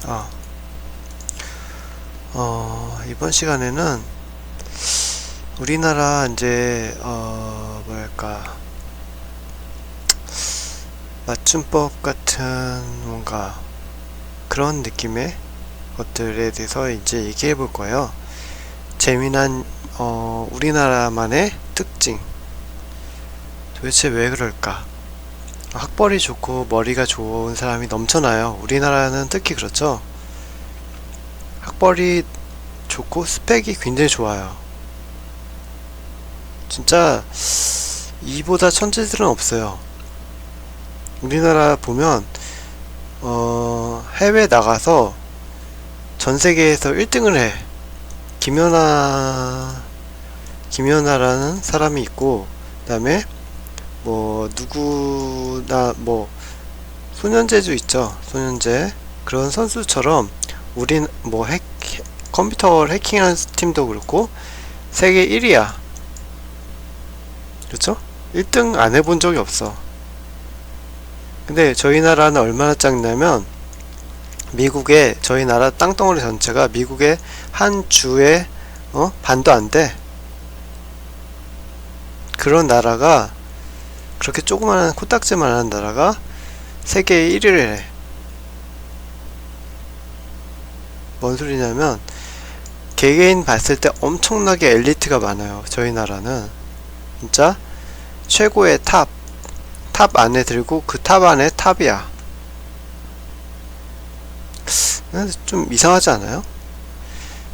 아, 이번 시간에는 우리나라 이제 뭐랄까 맞춤법 같은 뭔가 그런 느낌의 것들에 대해서 이제 얘기해 볼 거예요. 재미난 우리나라만의 특징. 도대체 왜 그럴까? 학벌이 좋고 머리가 좋은 사람이 넘쳐나요. 우리나라는 특히 그렇죠. 학벌이 좋고 스펙이 굉장히 좋아요. 진짜 이보다 천재들은 없어요. 우리나라 보면 해외 나가서 전 세계에서 1등을 해. 김연아라는 사람이 있고, 그 다음에 뭐 누구나 뭐 손현재도 있죠. 손현재 그런 선수처럼 우린 뭐 컴퓨터를 해킹하는 팀도 그렇고 세계 1위야. 그렇죠? 1등 안 해본 적이 없어. 근데 저희 나라는 얼마나 작냐면 미국의 저희 나라 땅덩어리 전체가 미국의 한 주의 반도 안 돼. 그런 나라가 그렇게 조그마한 코딱지만한 나라가 세계 1위를 해. 뭔 소리냐면 개개인 봤을 때 엄청나게 엘리트가 많아요. 저희 나라는 진짜 최고의 탑 안에 들고 그 탑 안에 탑이야. 좀 이상하지 않아요?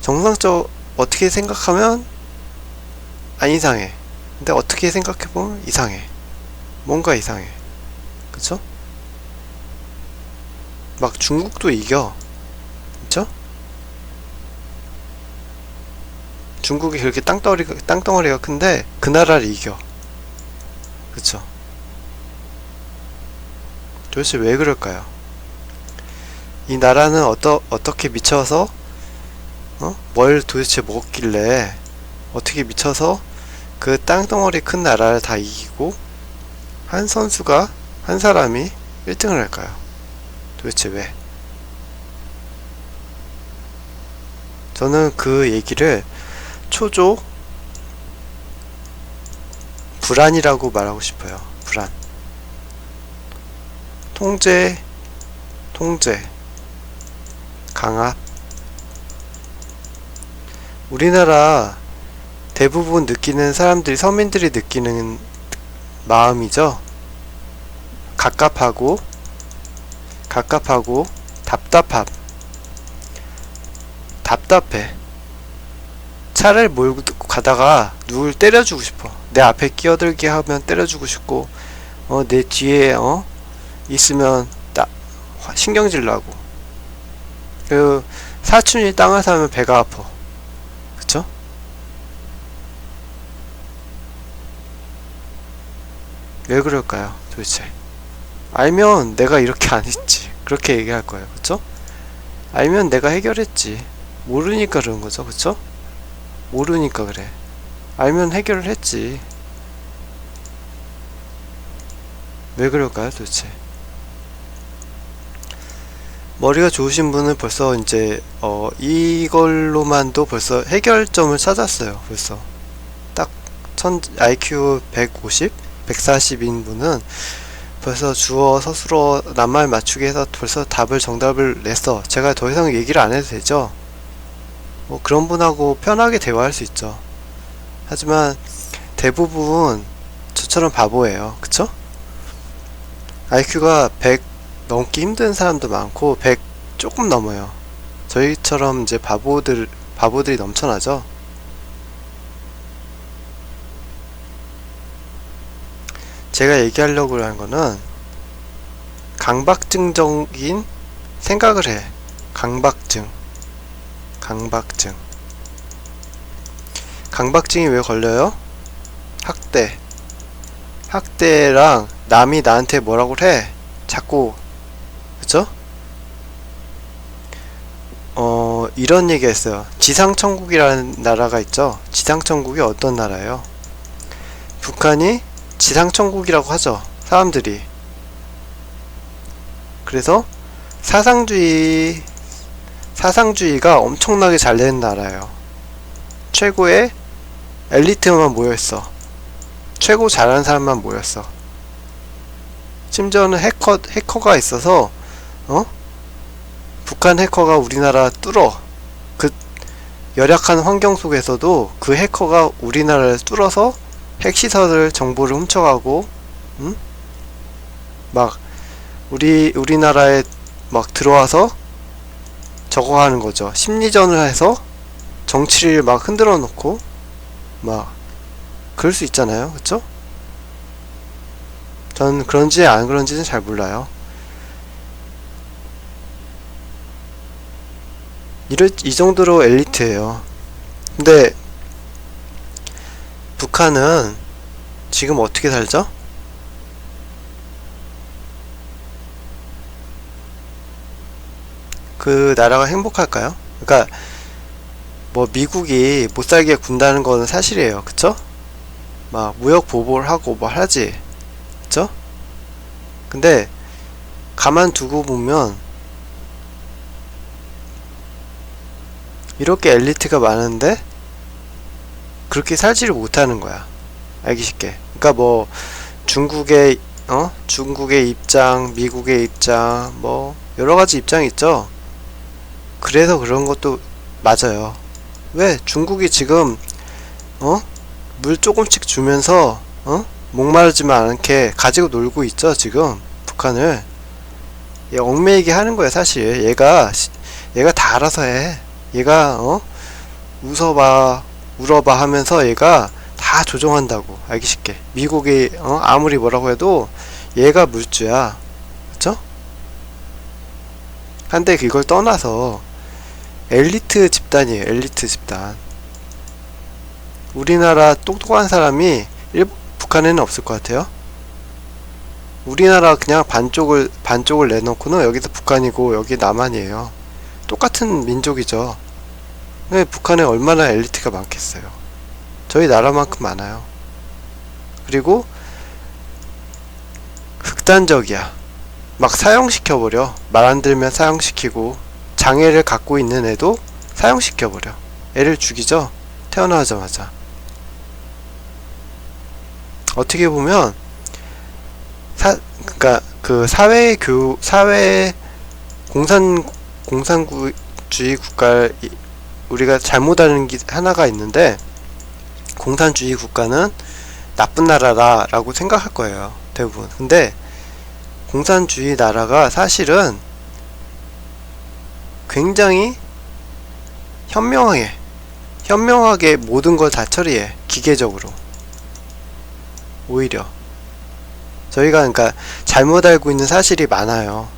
정상적 어떻게 생각하면 안 이상해. 근데 어떻게 생각해보면 이상해. 뭔가 이상해. 그쵸? 막 중국도 이겨. 그쵸? 중국이 그렇게 땅덩어리가 큰데 그 나라를 이겨. 그쵸? 도대체 왜 그럴까요? 이 나라는 어떻게 미쳐서 뭘 도대체 먹었길래 어떻게 미쳐서 그 땅덩어리 큰 나라를 다 이기고 한 사람이 1등을 할까요? 도대체 왜? 저는 그 얘기를 초조 불안이라고 말하고 싶어요. 불안. 통제, 강압. 우리나라 대부분 느끼는 사람들이 서민들이 느끼는 마음이죠. 갑갑하고 답답해. 차를 몰고 가다가 누굴 때려주고 싶어. 내 앞에 끼어들게 하면 때려주고 싶고, 내 뒤에 있으면 신경질 나고. 그 사촌이 땅을 사면 배가 아파. 그쵸? 왜 그럴까요? 도대체. 알면 내가 이렇게 안 했지. 그렇게 얘기할 거예요. 그쵸? 알면 내가 해결했지. 모르니까 그런 거죠. 그쵸? 모르니까 그래. 알면 해결을 했지. 왜 그럴까요, 도대체? 머리가 좋으신 분은 벌써 이제 이걸로만도 벌써 해결점을 찾았어요. 벌써 딱 IQ 150, 140인 분은 벌써 주어 서술어 낱말 맞추기 해서 벌써 정답을 냈어. 제가 더 이상 얘기를 안 해도 되죠. 뭐 그런 분하고 편하게 대화할 수 있죠. 하지만 대부분 저처럼 바보예요. 그쵸? IQ가 100 넘기 힘든 사람도 많고 100 조금 넘어요. 저희처럼 이제 바보들이 넘쳐나죠. 제가 얘기하려고 하는 거는 강박증적인 생각을 해. 강박증이 왜 걸려요? 학대랑 남이 나한테 뭐라고 해. 자꾸. 그쵸? 이런 얘기가 있어요. 지상천국이라는 나라가 있죠. 지상천국이 어떤 나라예요? 북한이 지상천국이라고 하죠. 사람들이. 그래서 사상주의 사상주의가 엄청나게 잘 되는 나라예요. 최고의 엘리트만 모여있어. 최고 잘하는 사람만 모였어. 심지어는 해커가 있어서 북한 해커가 우리나라 뚫어. 그 열악한 환경 속에서도 그 해커가 우리나라를 뚫어서 핵시설을 정보를 훔쳐가고 막 우리나라에 막 들어와서 저거 하는 거죠. 심리전을 해서 정치를 막 흔들어 놓고 막 그럴 수 있잖아요. 그쵸? 전 그런지 안 그런지는 잘 몰라요. 이 정도로 엘리트예요. 근데 북한은 지금 어떻게 살죠? 그 나라가 행복할까요? 그러니까 뭐 미국이 못살게 군다는 거는 사실이에요. 그쵸? 막 무역 보복을 하고 뭐 하지. 그쵸? 근데 가만 두고 보면 이렇게 엘리트가 많은데 그렇게 살지를 못하는 거야. 알기 쉽게. 그러니까 뭐 중국의 입장, 미국의 입장, 뭐 여러가지 입장이 있죠. 그래서 그런 것도 맞아요. 왜 중국이 지금 물 조금씩 주면서 목마르지만 않게 가지고 놀고 있죠. 지금 북한을 얘 얽매이게 하는 거야. 사실 얘가 다 알아서 해. 얘가 웃어봐 울어봐 하면서 얘가 다 조종한다고. 알기 쉽게. 미국이 아무리 뭐라고 해도 얘가 물주야. 그쵸? 한데 그걸 떠나서 엘리트 집단이에요. 엘리트 집단. 우리나라 똑똑한 사람이 북한에는 없을 것 같아요. 우리나라 그냥 반쪽을 내놓고는 여기서 북한이고 여기 남한이에요. 똑같은 민족이죠. 근데 북한에 얼마나 엘리트가 많겠어요. 저희 나라만큼 많아요. 그리고 극단적이야. 막 사형시켜버려. 말 안 들으면 사형시키고, 장애를 갖고 있는 애도 사형시켜버려. 애를 죽이죠. 태어나자마자. 그러니까 그 사회 공산주의 국가 우리가 잘못 아는 게 하나가 있는데, 공산주의 국가는 나쁜 나라다 라고 생각할 거예요. 대부분. 근데 공산주의 나라가 사실은 굉장히 현명하게 모든 걸 다 처리해. 기계적으로. 오히려 저희가 그러니까 잘못 알고 있는 사실이 많아요.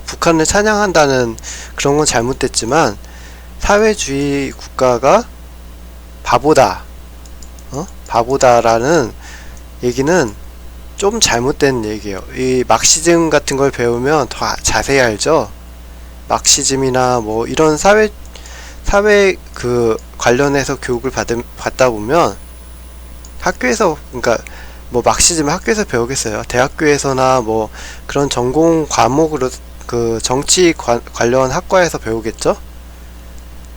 북한을 찬양한다는 그런 건 잘못됐지만, 사회주의 국가가 바보다라는 얘기는 좀 잘못된 얘기예요. 이 막시즘 같은 걸 배우면 더 자세히 알죠. 막시즘이나 뭐 이런 사회 그 관련해서 교육을 받다 보면 학교에서, 그러니까 뭐 막시즘 학교에서 배우겠어요. 대학교에서나 뭐 그런 전공 과목으로 그 정치 관련 학과에서 배우겠죠.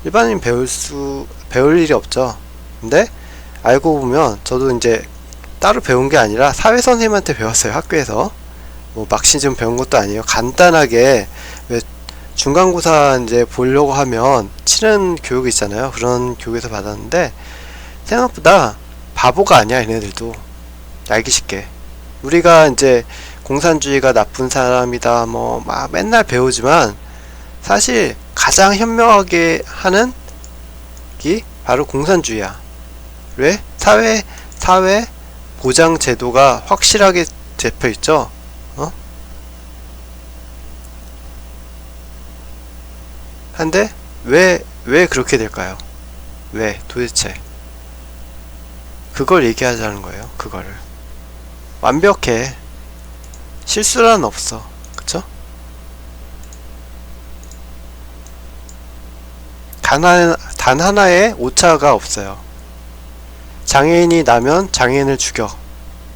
일반인 배울 일이 없죠. 근데 알고 보면 저도 이제 따로 배운 게 아니라 사회 선생님한테 배웠어요. 학교에서. 뭐 막시즘 배운 것도 아니에요. 간단하게 왜 중간고사 이제 보려고 하면 치는 교육 있잖아요. 그런 교육에서 받았는데 생각보다 바보가 아니야. 얘네들도. 알기 쉽게. 우리가 이제 공산주의가 나쁜 사람이다 뭐 막 맨날 배우지만, 사실 가장 현명하게 하는 게 바로 공산주의야. 왜? 사회 보장 제도가 확실하게 잡혀 있죠. 한데 왜 그렇게 될까요? 왜 도대체? 그걸 얘기하자는 거예요. 그거를. 완벽해. 실수란 없어. 그쵸? 단 하나의 오차가 없어요. 장애인이 나면 장애인을 죽여.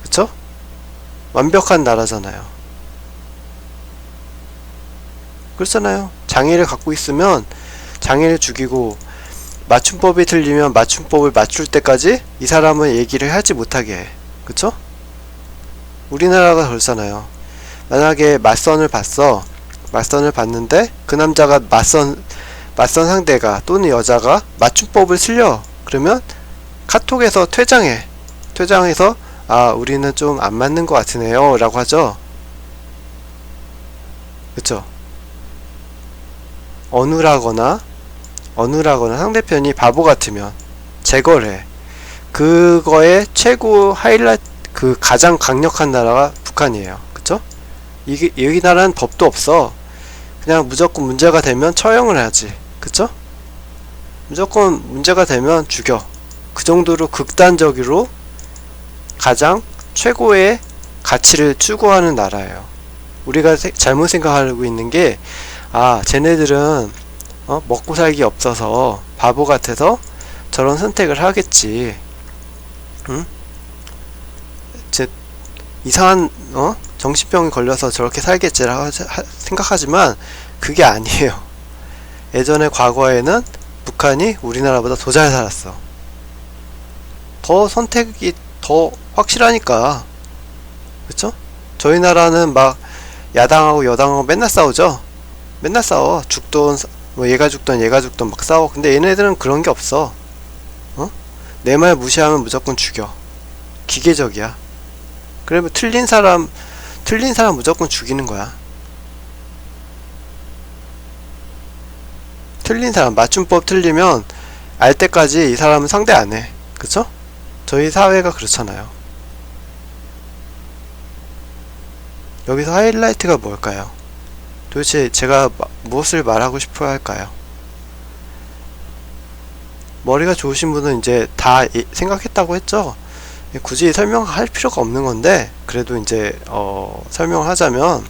그쵸? 완벽한 나라잖아요. 그렇잖아요. 장애를 갖고 있으면 장애를 죽이고, 맞춤법이 틀리면 맞춤법을 맞출 때까지 이 사람은 얘기를 하지 못하게 해. 그쵸? 우리나라가 그렇잖아요. 만약에 맞선을 봤어. 맞선을 봤는데 그 남자가 맞선 상대가 또는 여자가 맞춤법을 틀려. 그러면 카톡에서 퇴장해. 퇴장해서 아, 우리는 좀 안 맞는 것 같으네요 라고 하죠. 그쵸? 어눌하거나 상대편이 바보 같으면 제거를 해. 그거의 최고 하이라이트, 그 가장 강력한 나라가 북한이에요. 그쵸? 여기 나라는 법도 없어. 그냥 무조건 문제가 되면 처형을 하지. 그쵸? 무조건 문제가 되면 죽여. 그 정도로 극단적으로 가장 최고의 가치를 추구하는 나라예요. 우리가 잘못 생각하고 있는 게, 아, 쟤네들은 먹고 살기 없어서 바보 같아서 저런 선택을 하겠지. 응? 이상한 정신병이 걸려서 저렇게 살겠지라고 생각하지만 그게 아니에요. 예전에 과거에는 북한이 우리나라보다 더 잘 살았어. 더 선택이 더 확실하니까. 그쵸? 저희 나라는 막 야당하고 여당하고 맨날 싸우죠. 맨날 싸워. 죽던 뭐 얘가 죽던 막 싸워. 근데 얘네들은 그런 게 없어. 내 말 무시하면 무조건 죽여. 기계적이야. 그러면 틀린 사람 무조건 죽이는 거야. 틀린 사람, 맞춤법 틀리면 알 때까지 이 사람은 상대 안 해. 그쵸? 저희 사회가 그렇잖아요. 여기서 하이라이트가 뭘까요? 도대체 제가 무엇을 말하고 싶어 할까요? 머리가 좋으신 분은 이제 다 생각했다고 했죠? 굳이 설명할 필요가 없는 건데, 그래도 이제 설명을 하자면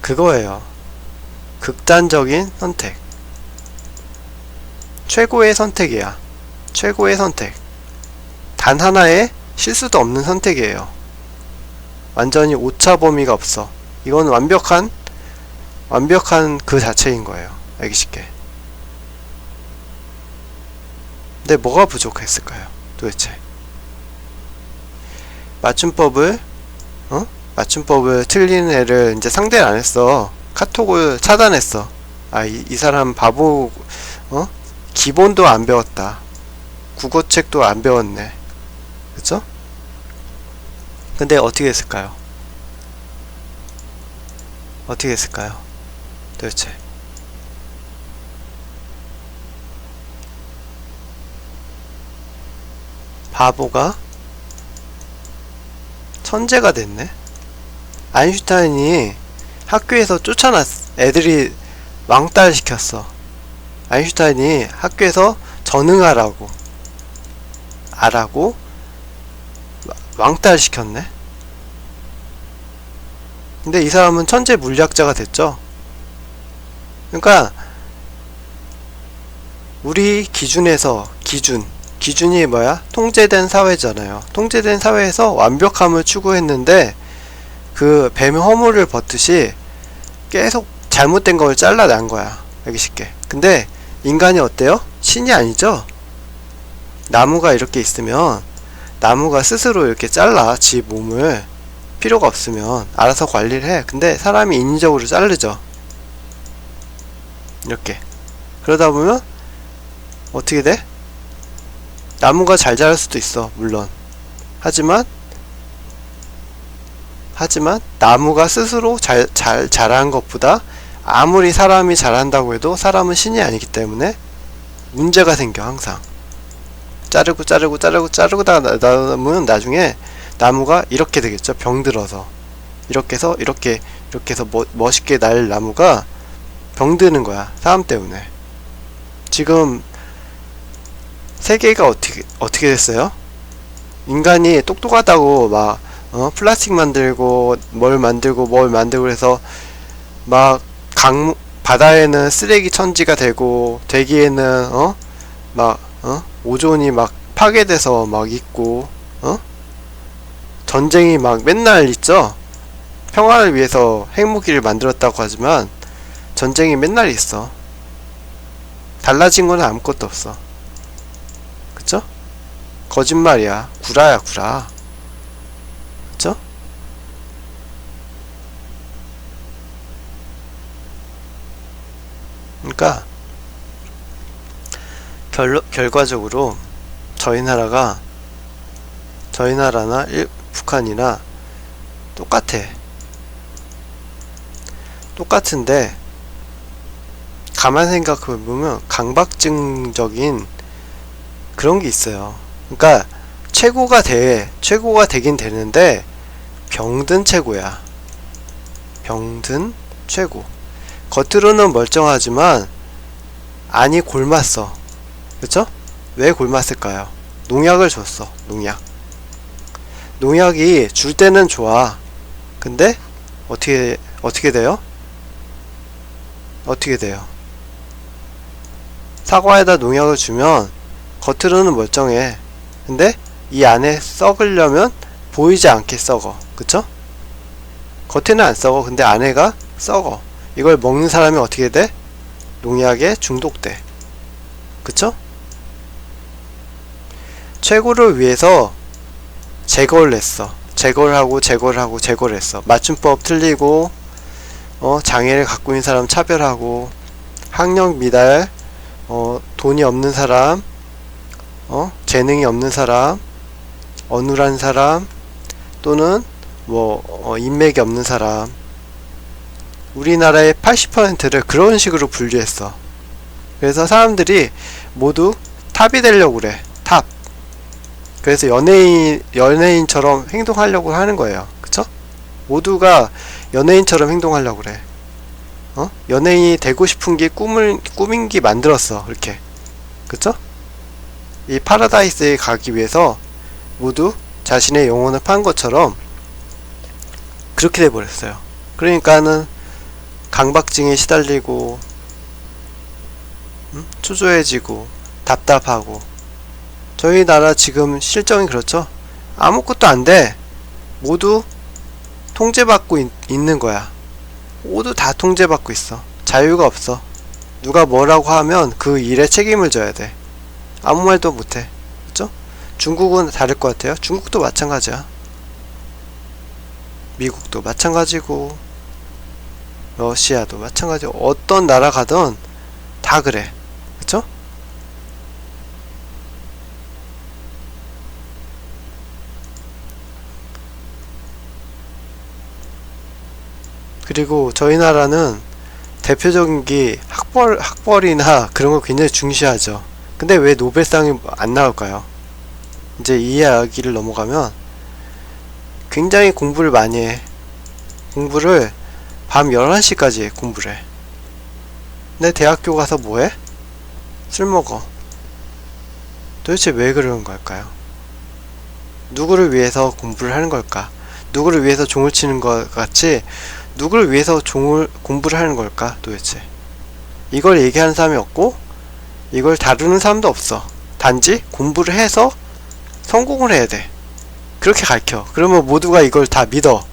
그거예요. 극단적인 선택. 최고의 선택이야. 최고의 선택. 단 하나의 실수도 없는 선택이에요. 완전히 오차 범위가 없어. 이건 완벽한 그 자체인 거예요. 알기 쉽게. 근데 뭐가 부족했을까요? 도대체. 맞춤법을 틀리는 애를 이제 상대를 안 했어. 카톡을 차단했어. 아, 이 사람 바보, 기본도 안 배웠다. 국어책도 안 배웠네. 그쵸? 근데 어떻게 했을까요? 어떻게 했을까요? 도대체. 바보가 천재가 됐네. 아인슈타인이 학교에서 쫓아났어. 애들이 왕따를 시켰어. 아인슈타인이 학교에서 전응하라고 왕따를 시켰네. 근데 이 사람은 천재 물리학자가 됐죠. 그러니까 우리 기준에서 기준이 뭐야? 통제된 사회잖아요. 통제된 사회에서 완벽함을 추구했는데 그 뱀의 허물을 벗듯이 계속 잘못된 걸 잘라낸 거야. 알기 쉽게. 근데 인간이 어때요? 신이 아니죠? 나무가 이렇게 있으면 나무가 스스로 이렇게 잘라. 지 몸을 필요가 없으면 알아서 관리를 해. 근데 사람이 인위적으로 자르죠. 이렇게. 그러다 보면 어떻게 돼? 나무가 잘 자랄 수도 있어. 물론. 하지만 나무가 스스로 잘 자란 것보다 아무리 사람이 잘한다고 해도 사람은 신이 아니기 때문에 문제가 생겨. 항상 자르고다가 나중에 나무가 이렇게 되겠죠. 병들어서 이렇게 해서 멋있게 날 나무가 병드는 거야. 사람 때문에. 지금 세계가 어떻게 됐어요? 인간이 똑똑하다고 막 플라스틱 만들고 뭘 만들고 해서 막 바다에는 쓰레기 천지가 되고, 대기에는 오존이 막 파괴돼서 막 있고, 전쟁이 막 맨날 있죠. 평화를 위해서 핵무기를 만들었다고 하지만 전쟁이 맨날 있어. 달라진 건 아무것도 없어. 그쵸? 거짓말이야. 구라야, 구라. 그쵸? 그러니까 결과적으로 저희 나라나 북한이나 똑같아. 똑같은데 가만 생각해보면 강박증적인 그런 게 있어요. 그러니까 최고가 되긴 되는데 병든 최고야. 병든 최고. 겉으로는 멀쩡하지만 안이 골맞어. 그쵸? 왜 골맞을까요? 농약을 줬어. 농약이 줄 때는 좋아. 근데 어떻게 돼요? 사과에다 농약을 주면 겉으로는 멀쩡해. 근데 이 안에 썩으려면 보이지 않게 썩어. 그쵸? 겉에는 안 썩어. 근데 안에가 썩어. 이걸 먹는 사람이 어떻게 돼? 농약에 중독돼. 그쵸? 최고를 위해서 제거를 했어. 제거를 했어. 맞춤법 틀리고 장애를 갖고 있는 사람 차별하고, 학력 미달, 돈이 없는 사람, 재능이 없는 사람, 어눌한 사람, 또는 인맥이 없는 사람. 우리나라의 80%를 그런 식으로 분류했어. 그래서 사람들이 모두 탑이 되려고 그래. 탑. 그래서 연예인처럼 행동하려고 하는 거예요. 그쵸? 모두가 연예인처럼 행동하려고 그래. 연예인이 되고 싶은 게 꿈인 게 만들었어. 그렇게. 그쵸? 이 파라다이스에 가기 위해서 모두 자신의 영혼을 판 것처럼 그렇게 돼버렸어요. 그러니까는 강박증에 시달리고, 초조해지고, 답답하고. 저희 나라 지금 실정이 그렇죠? 아무것도 안 돼. 모두 통제받고 있는 거야. 모두 다 통제받고 있어. 자유가 없어. 누가 뭐라고 하면 그 일에 책임을 져야 돼. 아무 말도 못해. 그쵸? 중국은 다를 것 같아요. 중국도 마찬가지야. 미국도 마찬가지고, 러시아도 마찬가지고, 어떤 나라 가든 다 그래. 그쵸? 그리고 저희 나라는 대표적인 게 학벌이나 그런 걸 굉장히 중시하죠. 근데 왜 노벨상이 안 나올까요? 이제 이 이야기를 넘어가면 굉장히 공부를 많이 해. 공부를 밤 11시까지 해, 공부를 해. 근데 대학교 가서 뭐해? 술 먹어. 도대체 왜 그러는 걸까요? 누구를 위해서 공부를 하는 걸까? 누구를 위해서 종을 치는 것 같이 누구를 위해서 공부를 하는 걸까 도대체? 이걸 얘기하는 사람이 없고 이걸 다루는 사람도 없어. 단지 공부를 해서 성공을 해야 돼. 그렇게 가르쳐. 그러면 모두가 이걸 다 믿어.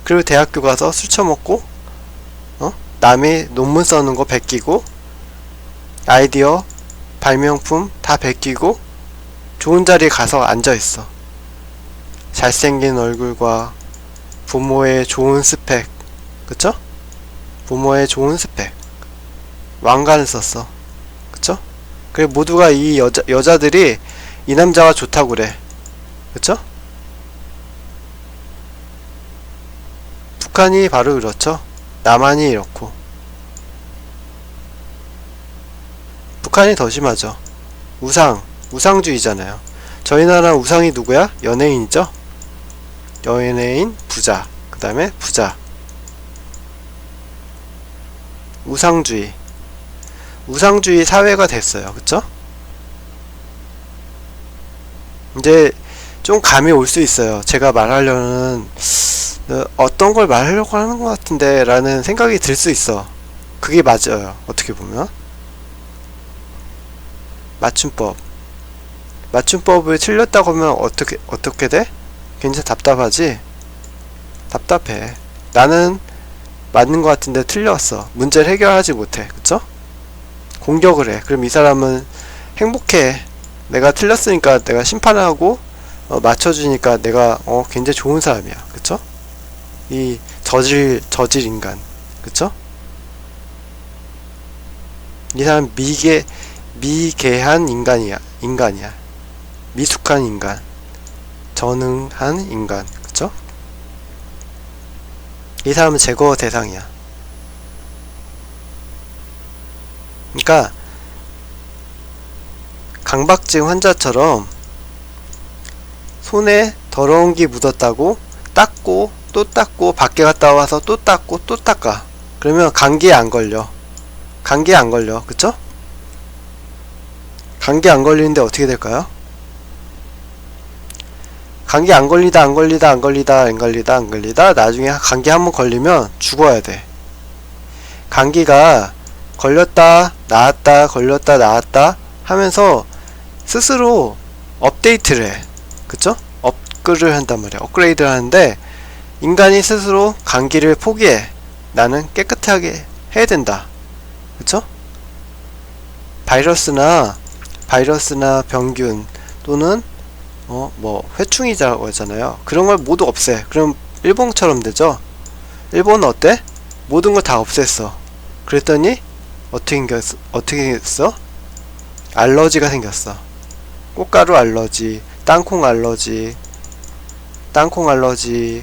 그리고 대학교 가서 술 처먹고 남이 논문 써는 거 베끼고 아이디어 발명품 다 베끼고 좋은 자리에 가서 앉아있어. 잘생긴 얼굴과 부모의 좋은 스펙. 그쵸? 부모의 좋은 스펙. 왕관을 썼어. 그쵸? 그리고 모두가 이 여자들이 이 남자가 좋다고 그래. 그쵸? 북한이 바로 그렇죠. 남한이 이렇고. 북한이 더 심하죠. 우상주의잖아요. 저희 나라 우상이 누구야? 연예인이죠? 연예인, 부자. 그 다음에 부자. 우상주의 사회가 됐어요. 그쵸? 이제 좀 감이 올 수 있어요. 제가 말하려는 어떤 걸 말하려고 하는 것 같은데 라는 생각이 들 수 있어. 그게 맞아요. 어떻게 보면 맞춤법을 틀렸다고 하면 어떻게 돼? 굉장히 답답하지? 답답해. 나는 맞는 것 같은데 틀렸어. 문제를 해결하지 못해. 그쵸? 공격을 해. 그럼 이 사람은 행복해. 내가 틀렸으니까 내가 심판하고 맞춰주니까 내가 굉장히 좋은 사람이야. 그쵸? 이 저질 인간. 그쵸? 이 사람 미개한 인간이야. 미숙한 인간. 전능한 인간. 그쵸? 이 사람은 제거 대상이야. 그러니까 강박증 환자처럼 손에 더러운 게 묻었다고 닦고 또 닦고 밖에 갔다 와서 또 닦고 또 닦아. 그러면 감기에 안 걸려. 그쵸? 감기 안 걸리는데 어떻게 될까요? 감기 안 걸리다 나중에 감기 한번 걸리면 죽어야 돼. 감기가 걸렸다 나았다 하면서 스스로 업데이트를 해. 그쵸? 업글을 한단 말이야. 업그레이드를 하는데 인간이 스스로 감기를 포기해. 나는 깨끗하게 해야 된다. 그쵸? 바이러스나 병균 또는 회충이라고 하잖아요. 그런 걸 모두 없애. 그럼 일본처럼 되죠? 일본은 어때? 모든 걸 다 없앴어. 그랬더니 어떻게 했어? 알러지가 생겼어. 꽃가루 알러지, 땅콩 알러지,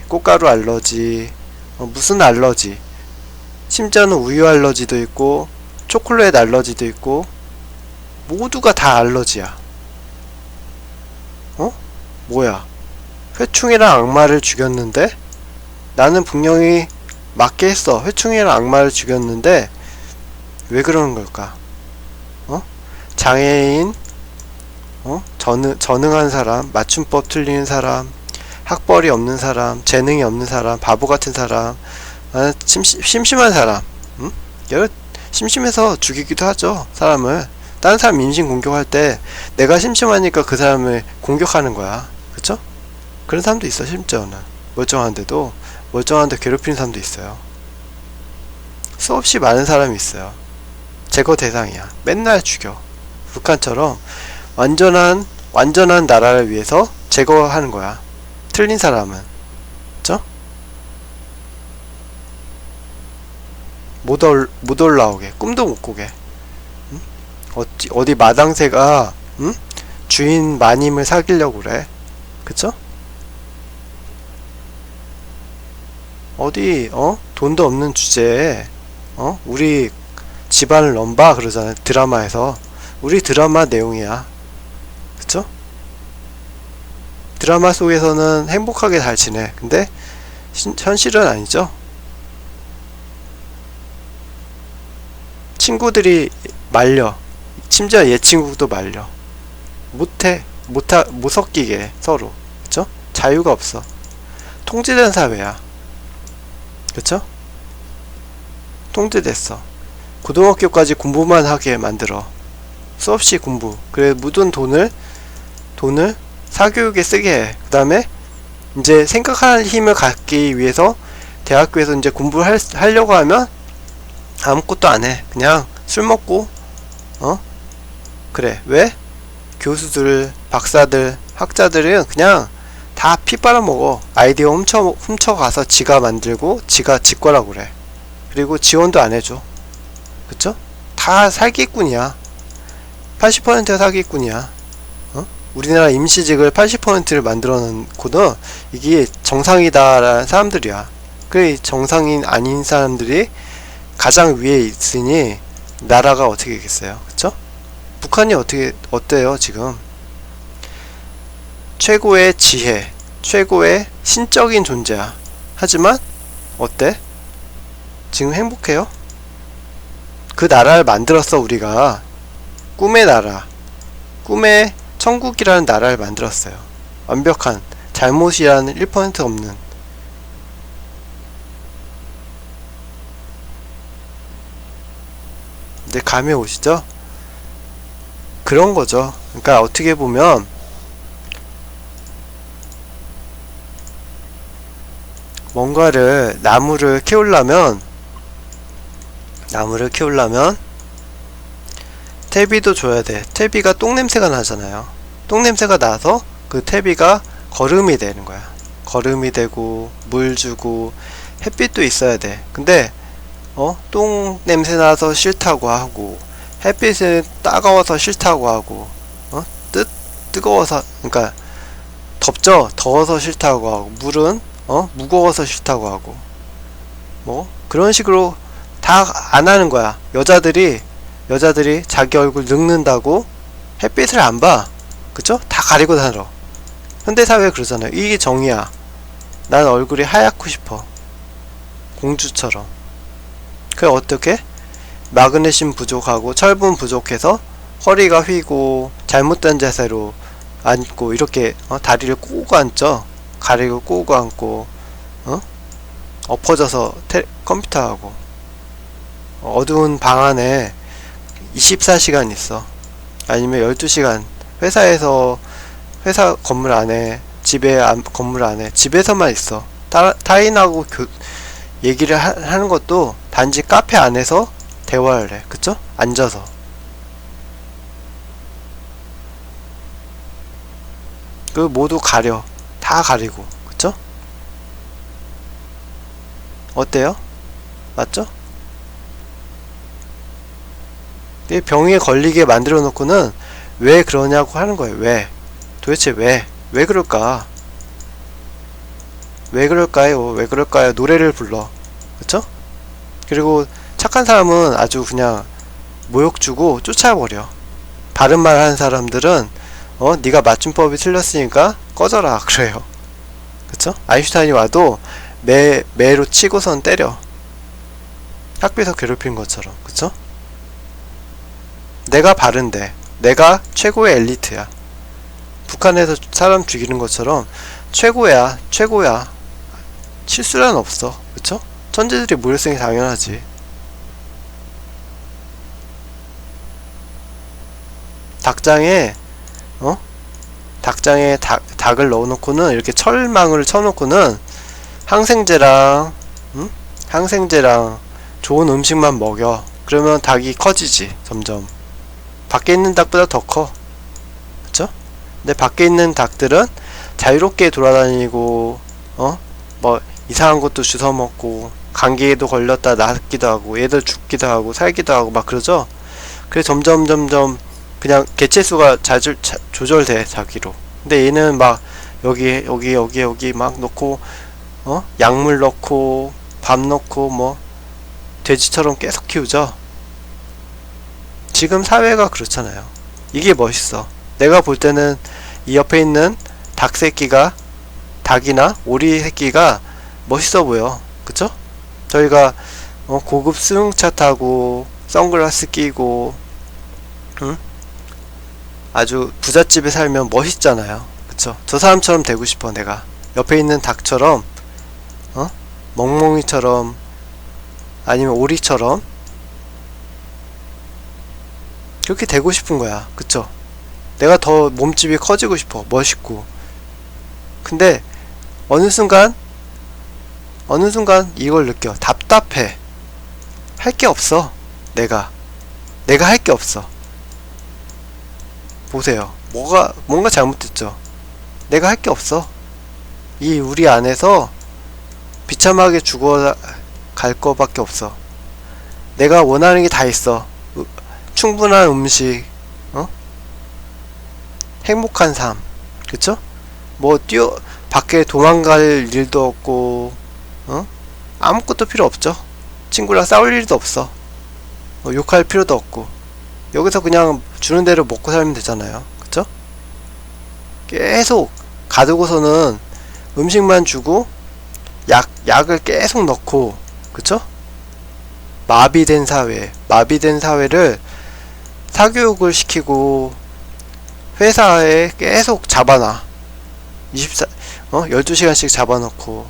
꽃가루 알러지, 무슨 알러지. 심지어는 우유 알러지도 있고 초콜릿 알러지도 있고 모두가 다 알러지야. 뭐야? 회충이랑 악마를 죽였는데 나는 분명히 맞게 했어. 회충이랑 악마를 죽였는데 왜 그러는 걸까? 장애인, 전능한 사람, 맞춤법 틀리는 사람, 학벌이 없는 사람, 재능이 없는 사람, 바보 같은 사람, 심심한 사람, 심심해서 죽이기도 하죠. 사람을. 다른 사람 인신 공격할 때 내가 심심하니까 그 사람을 공격하는 거야. 그쵸? 그런 사람도 있어. 심지어는 멀쩡한데 괴롭히는 사람도 있어요. 수없이 많은 사람이 있어요. 제거 대상이야. 맨날 죽여. 북한처럼 완전한 나라를 위해서 제거하는 거야. 틀린 사람은. 그쵸? 못 올라오게. 꿈도 못 꾸게. 어디 마당새가 주인 마님을 사귀려고 그래. 그쵸? 어디 돈도 없는 주제에 우리 집안을 넘봐 그러잖아요. 드라마에서. 우리 드라마 내용이야. 그쵸? 드라마 속에서는 행복하게 잘 지내. 근데 현실은 아니죠. 친구들이 말려. 심지어 얘 친구도 말려. 못 섞이게 서로. 그쵸? 자유가 없어. 통제된 사회야. 그쵸? 통제됐어. 고등학교까지 공부만 하게 만들어. 수없이 공부. 그래 묻은 돈을 사교육에 쓰게 해. 그 다음에 이제 생각할 힘을 갖기 위해서 대학교에서 이제 공부를 하려고 하면 아무것도 안 해. 그냥 술 먹고 그래. 왜? 교수들, 박사들, 학자들은 그냥 다 피 빨아먹어. 아이디어 훔쳐가서 지가 만들고 지가 직거라고 그래. 그리고 지원도 안 해줘. 그쵸? 다 사기꾼이야. 80%가 사기꾼이야. 우리나라 임시직을 80%를 만들어 놓고도 이게 정상이다라는 사람들이야. 그 정상인 아닌 사람들이 가장 위에 있으니 나라가 어떻게 되겠어요? 그쵸? 북한이 어때요 지금? 최고의 지혜, 최고의 신적인 존재야. 하지만 어때? 지금 행복해요? 그 나라를 만들었어. 우리가 꿈의 나라, 꿈의 천국이라는 나라를 만들었어요. 완벽한, 잘못이라는 1% 없는. 근데 감이 오시죠? 그런 거죠. 그러니까 어떻게 보면 뭔가를 나무를 키우려면 나무를 키우려면 퇴비도 줘야 돼. 퇴비가 똥냄새가 나잖아요. 똥냄새가 나서 그 퇴비가 거름이 되는 거야. 거름이 되고 물 주고 햇빛도 있어야 돼. 근데 똥 냄새 나서 싫다고 하고 햇빛은 따가워서 싫다고 하고 뜨거워서, 그러니까 덥죠? 더워서 싫다고 하고 물은 무거워서 싫다고 하고 뭐 그런 식으로 다 안 하는 거야. 여자들이 자기 얼굴 늙는다고 햇빛을 안 봐. 그쵸? 다 가리고 살아. 현대사회 그러잖아요. 이게 정의야. 난 얼굴이 하얗고 싶어. 공주처럼. 그래 어떻게? 마그네슘 부족하고 철분 부족해서 허리가 휘고 잘못된 자세로 앉고 이렇게 다리를 꼬고 앉죠. 가리고 꼬고 앉고 엎어져서 컴퓨터하고 어두운 방 안에 24시간 있어. 아니면 12시간 회사 건물 안에 건물 안에 집에서만 있어. 타인하고 얘기를 하는 것도 단지 카페 안에서 대화를 해. 그쵸? 앉아서. 그 모두 가려. 다 가리고. 그쵸? 어때요? 맞죠? 병에 걸리게 만들어 놓고는 왜 그러냐고 하는 거예요. 왜? 도대체 왜? 왜 그럴까? 왜 그럴까요? 왜 그럴까요? 노래를 불러. 그쵸? 그리고 착한 사람은 아주 그냥 모욕 주고 쫓아버려. 바른 말 하는 사람들은 네가 맞춤법이 틀렸으니까 꺼져라 그래요. 그쵸? 아인슈타인이 와도 매로 치고선 때려. 학교에서 괴롭힌 것처럼. 그쵸? 내가 바른데 내가 최고의 엘리트야. 북한에서 사람 죽이는 것처럼 최고야. 실수란 없어. 그쵸? 천재들이 모였으니 당연하지. 닭장에 닭을 넣어놓고는 이렇게 철망을 쳐놓고는 항생제랑 좋은 음식만 먹여. 그러면 닭이 커지지. 점점 밖에 있는 닭보다 더 커. 그쵸? 근데 밖에 있는 닭들은 자유롭게 돌아다니고 뭐 이상한 것도 주워먹고 감기에도 걸렸다 낫기도 하고 얘들 죽기도 하고 살기도 하고 막 그러죠. 그래서 점점 그냥 개체수가 조절돼 자기로. 근데 얘는 막 여기 막 넣고 약물 넣고 밥 넣고 뭐 돼지처럼 계속 키우죠. 지금 사회가 그렇잖아요. 이게 멋있어. 내가 볼 때는 이 옆에 있는 닭 새끼가, 닭이나 오리 새끼가 멋있어 보여. 그쵸? 저희가 고급 승용차 타고 선글라스 끼고 아주 부잣집에 살면 멋있잖아요. 그쵸? 저 사람처럼 되고 싶어. 내가 옆에 있는 닭처럼 멍멍이처럼 아니면 오리처럼 그렇게 되고 싶은 거야. 그쵸? 내가 더 몸집이 커지고 싶어. 멋있고. 근데 어느 순간 이걸 느껴. 답답해. 할 게 없어. 내가 할 게 없어. 보세요. 뭔가 잘못됐죠. 내가 할 게 없어. 이 우리 안에서 비참하게 죽어갈 거밖에 없어. 내가 원하는 게 다 있어. 충분한 음식, 행복한 삶, 그쵸? 뭐 밖에 도망갈 일도 없고, 아무것도 필요 없죠. 친구랑 싸울 일도 없어. 욕할 필요도 없고. 여기서 그냥 주는 대로 먹고 살면 되잖아요. 그쵸? 계속 가두고서는 음식만 주고 약을 계속 넣고, 그쵸? 마비된 사회를 사교육을 시키고 회사에 계속 잡아놔. 12시간씩 잡아놓고,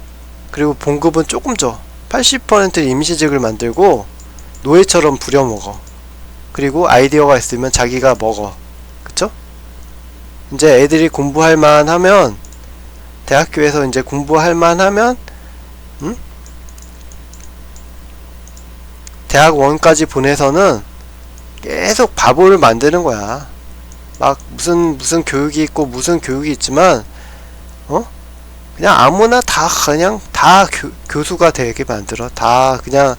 그리고 봉급은 조금 줘. 80% 임시직을 만들고 노예처럼 부려먹어. 그리고 아이디어가 있으면 자기가 먹어. 그쵸? 이제 애들이 공부할 만하면, 대학교에서 이제 공부할 만하면 대학원까지 보내서는 계속 바보를 만드는 거야. 막 무슨 교육이 있고 무슨 교육이 있지만 그냥 아무나 다 그냥 다 교수가 되게 만들어. 다 그냥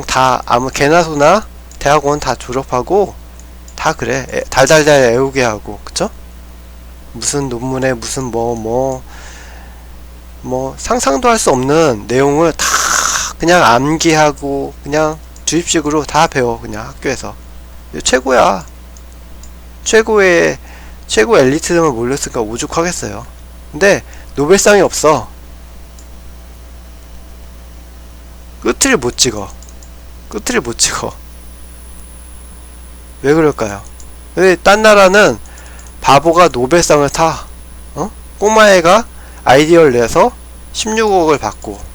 다 아무 개나 소나 대학원 다 졸업하고 다 그래. 달달달 애우게 하고, 그쵸? 무슨 논문에 무슨 뭐 상상도 할 수 없는 내용을 다 그냥 암기하고 그냥 주입식으로 다 배워. 그냥 학교에서 최고야. 최고 엘리트들만 몰렸으니까 오죽하겠어요. 근데 노벨상이 없어. 끝을 못 찍어. 왜 그럴까요? 왜 딴 나라는 바보가 노벨상을 타? 꼬마애가 아이디어를 내서 16억을 받고,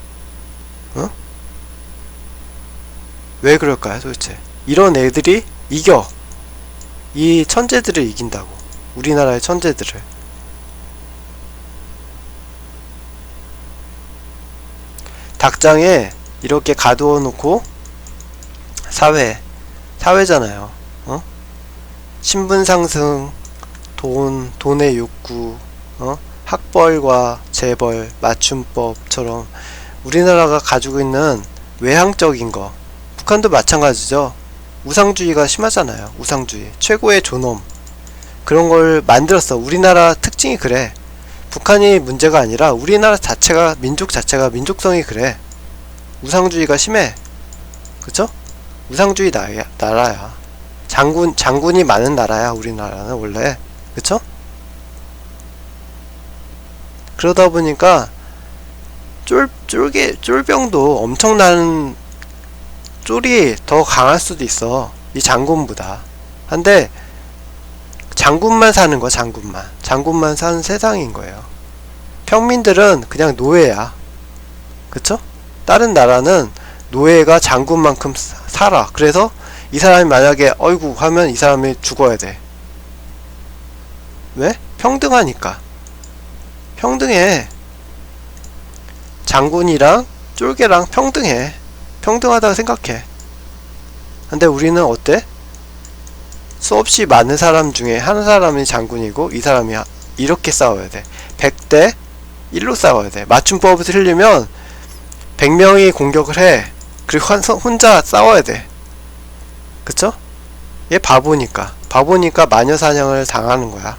왜 그럴까요, 도대체? 이런 애들이 이겨. 이 천재들을 이긴다고. 우리나라의 천재들을. 닭장에 이렇게 가두어 놓고 사회잖아요. 신분 상승, 돈의 욕구, 학벌과 재벌, 맞춤법처럼 우리나라가 가지고 있는 외향적인 거. 북한도 마찬가지죠. 우상주의가 심하잖아요. 우상주의. 최고의 존엄. 그런 걸 만들었어. 우리나라 특징이 그래. 북한이 문제가 아니라 우리나라 자체가, 민족 자체가 민족성이 그래. 우상주의가 심해. 그쵸? 우상주의 나라야. 장군이 많은 나라야, 우리나라는 원래. 그쵸? 그러다 보니까 쫄병도 엄청난 쫄이 더 강할 수도 있어. 이 장군보다. 한데 장군만 사는 거, 장군만 사는 세상인 거예요. 평민들은 그냥 노예야. 그쵸? 다른 나라는 노예가 장군만큼 살아. 그래서 이 사람이 만약에 어이구 하면 이 사람이 죽어야 돼. 왜? 평등하니까. 평등해. 장군이랑 쫄개랑 평등해. 평등하다고 생각해. 근데 우리는 어때? 수없이 많은 사람 중에 한 사람이 장군이고 이 사람이 이렇게 싸워야 돼. 100대 1로 싸워야 돼. 맞춤법을 틀리면 100명이 공격을 해. 그리고 혼자 싸워야 돼. 그쵸? 얘 바보니까 마녀사냥을 당하는 거야.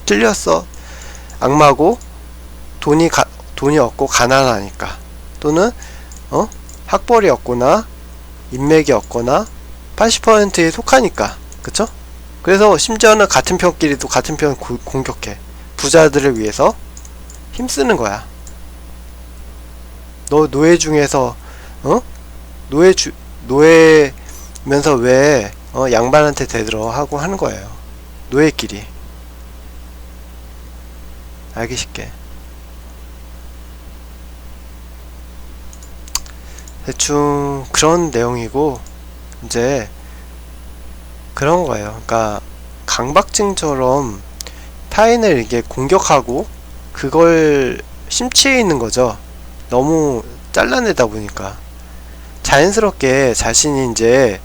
틀렸어. 악마고 돈이 없고 가난하니까. 또는 학벌이 없거나 인맥이 없거나 80%에 속하니까. 그쵸? 그래서 심지어는 같은 편끼리도 같은 편 공격해. 부자들을 위해서 힘쓰는 거야. 너 노예 중에서 노예면서 왜 양반한테 대들어 하고 하는 거예요. 노예끼리. 알기 쉽게. 대충 그런 내용이고, 이제 그런 거예요. 그러니까 강박증처럼 타인을 이렇게 공격하고 그걸 심취해 있는 거죠. 너무 잘라내다 보니까. 자연스럽게 자신이 이제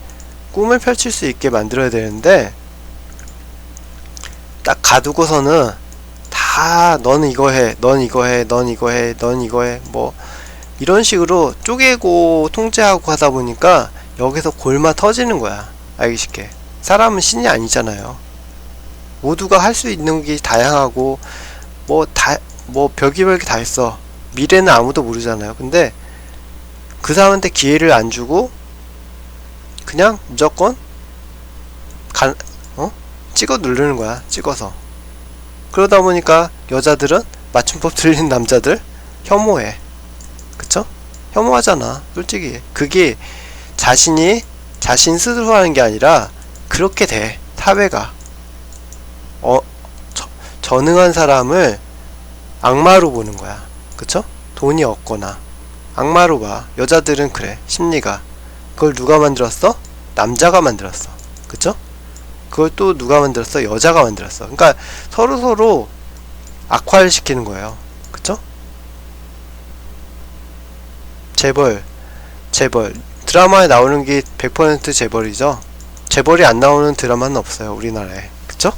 꿈을 펼칠 수 있게 만들어야 되는데, 딱 가두고서는 다 너는 이거 해, 넌 이거 해, 넌 이거 해, 넌 이거 해, 뭐 이런 식으로 쪼개고 통제하고 하다 보니까 여기서 골마 터지는 거야. 알기 쉽게. 사람은 신이 아니잖아요. 모두가 할 수 있는 게 다양하고 뭐 별의별 게 다 있어. 미래는 아무도 모르잖아요. 근데 그 사람한테 기회를 안 주고 그냥 무조건 찍어 누르는 거야. 찍어서. 그러다 보니까 여자들은 맞춤법 틀린 남자들 혐오해. 그쵸? 혐오하잖아. 솔직히 그게 자신 스스로 하는 게 아니라 그렇게 돼. 사회가 전능한 사람을 악마로 보는 거야. 그쵸? 돈이 없거나 악마로 봐. 여자들은 그래. 심리가. 그걸 누가 만들었어? 남자가 만들었어. 그쵸? 그걸 또 누가 만들었어? 여자가 만들었어. 그러니까 서로 악화를 시키는 거예요. 그쵸? 재벌 드라마에 나오는 게 100% 재벌이죠. 재벌이 안 나오는 드라마는 없어요, 우리나라에. 그쵸?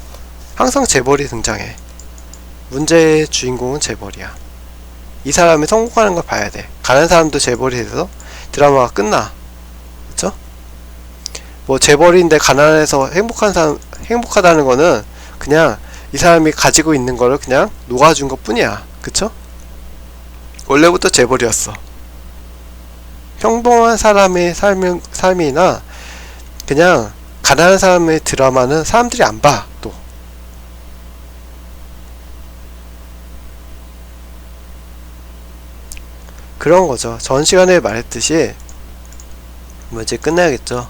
항상 재벌이 등장해. 문제의 주인공은 재벌이야. 이 사람이 성공하는 걸 봐야 돼. 가난한 사람도 재벌이 돼서 드라마가 끝나. 그쵸? 뭐 재벌인데 가난해서 행복하다는 거는 그냥 이 사람이 가지고 있는 거를 그냥 녹아준 것 뿐이야. 그쵸? 원래부터 재벌이었어. 평범한 사람의 삶이나 그냥 가난한 사람의 드라마는 사람들이 안 봐, 또. 그런 거죠. 전 시간에 말했듯이, 뭐 이제 끝나야겠죠.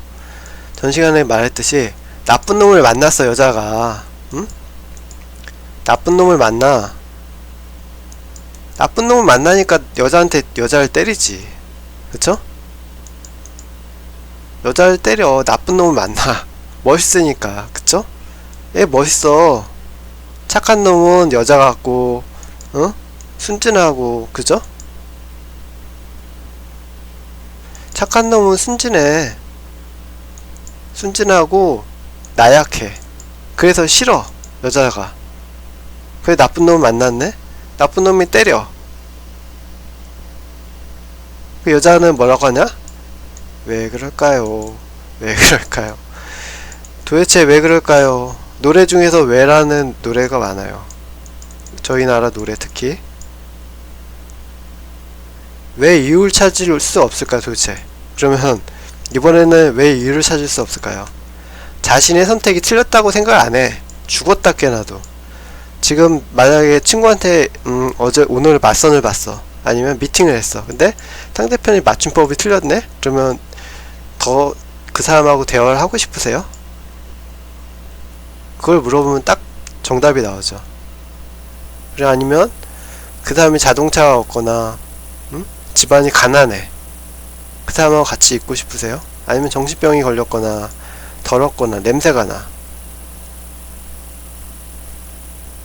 전 시간에 말했듯이, 나쁜 놈을 만났어, 여자가. 응? 나쁜 놈을 만나. 나쁜 놈을 만나니까 여자한테 여자를 때리지. 그쵸? 여자를 때려. 나쁜 놈을 만나. 멋있으니까. 그쵸? 얘 멋있어. 착한 놈은 여자 같고, 어? 순진하고, 그죠? 착한 놈은 순진해. 순진하고 나약해. 그래서 싫어, 여자가. 그래 나쁜 놈을 만났네? 나쁜 놈이 때려. 그 여자는 뭐라고 하냐? 왜 그럴까요? 왜 그럴까요? 도대체 왜 그럴까요? 노래 중에서 왜라는 노래가 많아요. 저희 나라 노래 특히. 왜 이유를 찾을 수 없을까 도대체? 그러면 이번에는 왜 이유를 찾을 수 없을까요? 자신의 선택이 틀렸다고 생각을 안해. 죽었다 깨나도. 지금 만약에 친구한테 오늘 맞선을 봤어. 아니면 미팅을 했어. 근데 상대편이 맞춤법이 틀렸네? 그러면 더 그 사람하고 대화를 하고 싶으세요? 그걸 물어보면 딱 정답이 나오죠. 그래 아니면 그 사람이 자동차가 없거나 집안이 가난해. 그 사람하고 같이 있고 싶으세요? 아니면 정신병이 걸렸거나 더럽거나 냄새가 나.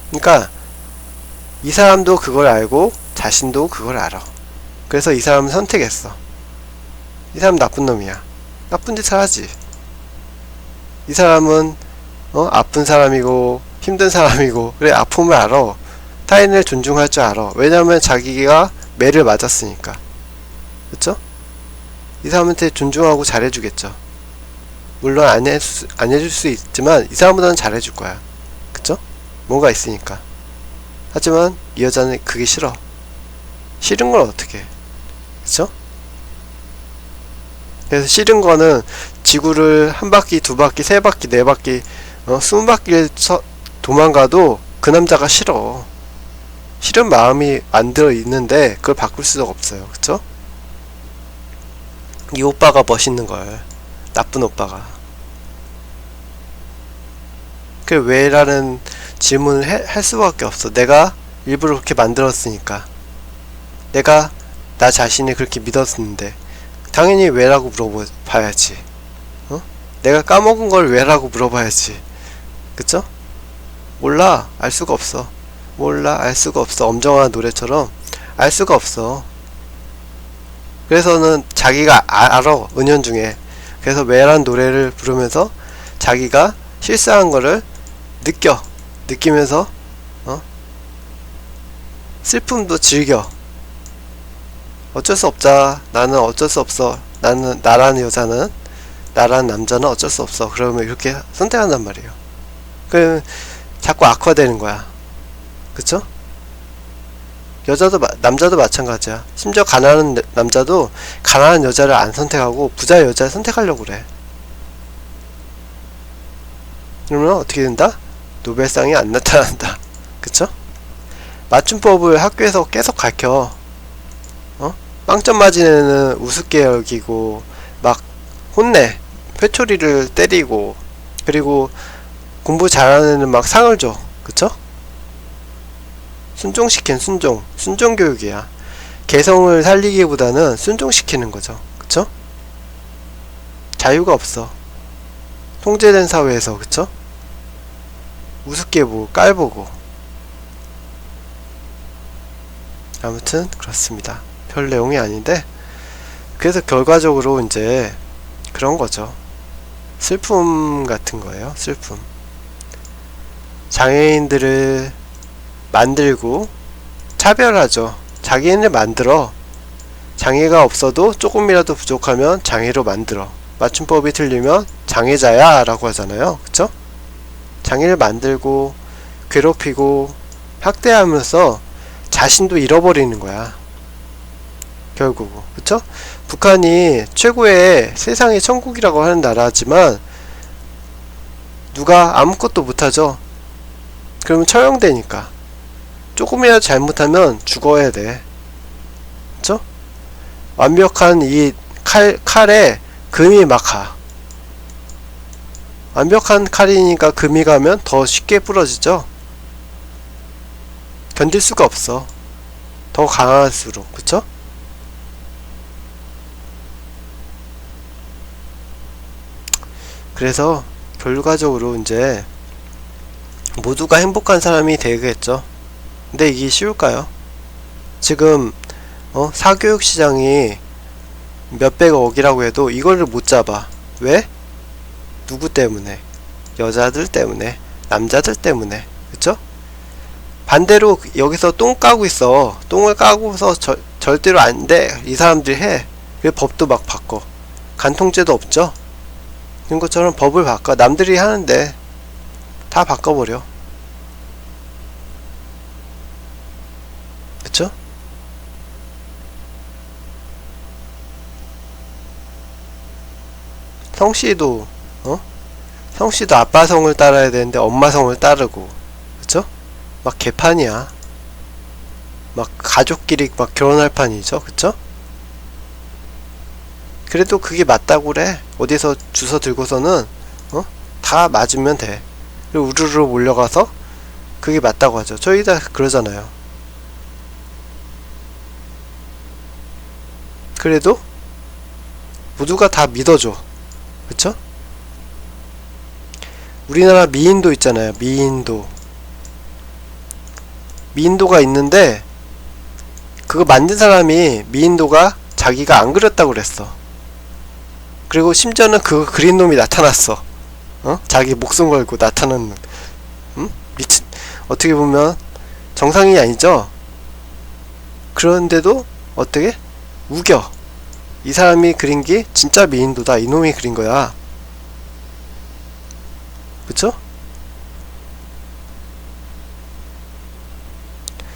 그러니까 이 사람도 그걸 알고 자신도 그걸 알아. 그래서 이 사람은 선택했어. 이 사람 나쁜 놈이야. 나쁜 짓을 하지. 이 사람은 아픈 사람이고 힘든 사람이고 그래 아픔을 알아. 타인을 존중할 줄 알아. 왜냐면 자기가 매를 맞았으니까. 그쵸? 이 사람한테 존중하고 잘해주겠죠. 물론 안 해줄 수 있지만 이 사람보다는 잘해줄 거야. 그쵸? 뭔가 있으니까. 하지만 이 여자는 그게 싫어. 싫은 걸 어떻게 해? 그쵸? 그래서 싫은 거는 지구를 한 바퀴, 두 바퀴, 세 바퀴, 네 바퀴, 20바퀴를 도망가도 그 남자가 싫어. 싫은 마음이 안 들어 있는데 그걸 바꿀 수가 없어요. 그쵸? 이 오빠가 멋있는 걸. 나쁜 오빠가. 그 왜라는 질문을 할 수밖에 없어. 내가 일부러 그렇게 만들었으니까. 내가 나 자신을 그렇게 믿었는데 당연히 왜라고 물어봐야지. 내가 까먹은 걸 왜라고 물어봐야지. 그쵸? 몰라. 알 수가 없어. 몰라. 알 수가 없어. 엄정한 노래처럼 알 수가 없어. 그래서는 자기가 알아. 은연중에. 그래서 왜란 노래를 부르면서 자기가 실수한 거를 느끼면서 슬픔도 즐겨. 어쩔 수 없자. 나는 어쩔 수 없어. 나라는 여자는, 나라는 남자는 어쩔 수 없어. 그러면 이렇게 선택한단 말이에요. 그 자꾸 악화되는 거야. 그쵸? 남자도 마찬가지야. 심지어 가난한 남자도 가난한 여자를 안 선택하고 부자 여자를 선택하려고 그래. 그러면 어떻게 된다? 노벨상이 안 나타난다. 그쵸? 맞춤법을 학교에서 계속 가르쳐. 빵점 맞은 애는 우습게 여기고 막 혼내. 회초리를 때리고 그리고 공부 잘하는 애는 막 상을 줘. 그쵸? 순종 교육이야. 개성을 살리기보다는 순종시키는 거죠. 그쵸? 자유가 없어. 통제된 사회에서. 그쵸? 우습게 보고 깔보고. 아무튼 그렇습니다. 별 내용이 아닌데 그래서 결과적으로 이제 그런 거죠. 슬픔 같은 거예요. 슬픔. 장애인들을 만들고 차별하죠. 자기네를 만들어. 장애가 없어도 조금이라도 부족하면 장애로 만들어. 맞춤법이 틀리면 장애자야 라고 하잖아요. 그쵸? 장애를 만들고 괴롭히고 학대하면서 자신도 잃어버리는 거야. 결국. 그쵸? 북한이 최고의 세상의 천국이라고 하는 나라지만 누가 아무것도 못하죠. 그러면 처형되니까. 조금이라도 잘못하면 죽어야 돼. 그쵸? 완벽한 이 칼에 금이 막 가. 완벽한 칼이니까 금이 가면 더 쉽게 부러지죠. 견딜 수가 없어. 더 강할수록. 그쵸? 그래서 결과적으로 이제 모두가 행복한 사람이 되겠죠. 근데 이게 쉬울까요? 지금 사교육 시장이 몇백억이라고 해도 이거를 못 잡아. 왜? 누구 때문에? 여자들 때문에, 남자들 때문에. 그쵸? 반대로 여기서 똥 까고 있어. 똥을 까고서 절대로 안 돼. 이 사람들이 해. 왜 법도 막 바꿔. 간통죄도 없죠? 그런 것처럼 법을 바꿔. 남들이 하는데 다 바꿔버려. 그쵸? 성씨도 성씨도 아빠 성을 따라야 되는데 엄마 성을 따르고. 그쵸? 막 개판이야. 막 가족끼리 막 결혼할 판이죠. 그쵸? 그래도 그게 맞다고 그래. 어디서 주워 들고서는 다 맞으면 돼. 그리고 우르르 몰려가서 그게 맞다고 하죠. 저희 다 그러잖아요. 그래도 모두가 다 믿어줘. 그쵸? 우리나라 미인도 있잖아요. 미인도가 있는데 그거 만든 사람이 미인도가 자기가 안 그렸다고 그랬어. 그리고 심지어는 그거 그린 놈이 나타났어. 자기 목숨 걸고 나타나는. 미친. 어떻게 보면 정상인이 아니죠. 그런데도 어떻게 우겨. 이 사람이 그린 게 진짜 미인도다. 이놈이 그린 거야. 그쵸?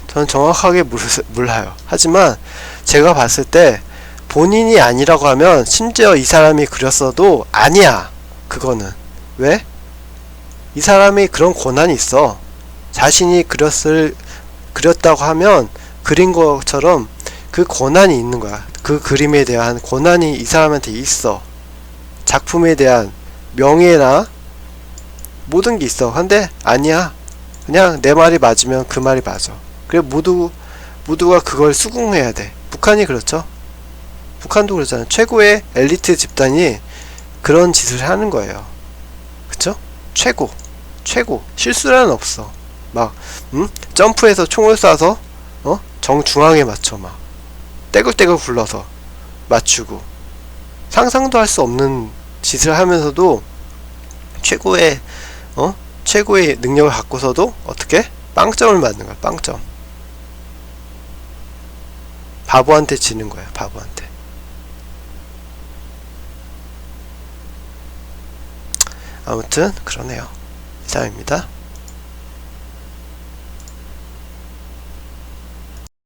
저는 정확하게 몰라요. 하지만 제가 봤을 때 본인이 아니라고 하면 심지어 이 사람이 그렸어도 아니야. 그거는. 왜? 이 사람이 그런 권한이 있어. 자신이 그렸다고 하면 그린 것처럼 그 권한이 있는 거야. 그 그림에 대한 권한이 이 사람한테 있어. 작품에 대한 명예나 모든 게 있어. 근데 아니야. 그냥 내 말이 맞으면 그 말이 맞아. 그래 모두가 그걸 수긍해야 돼. 북한이 그렇죠. 북한도 그렇잖아요. 최고의 엘리트 집단이 그런 짓을 하는 거예요. 그쵸? 최고 실수라는 없어. 막 점프해서 총을 쏴서 정중앙에 맞춰 막 떼굴떼굴 굴러서 맞추고 상상도 할 수 없는 짓을 하면서도 최고의 능력을 갖고서도 어떻게? 빵점을 맞는 거야. 빵점. 바보한테 지는 거야. 바보한테. 아무튼 그러네요. 이상입니다.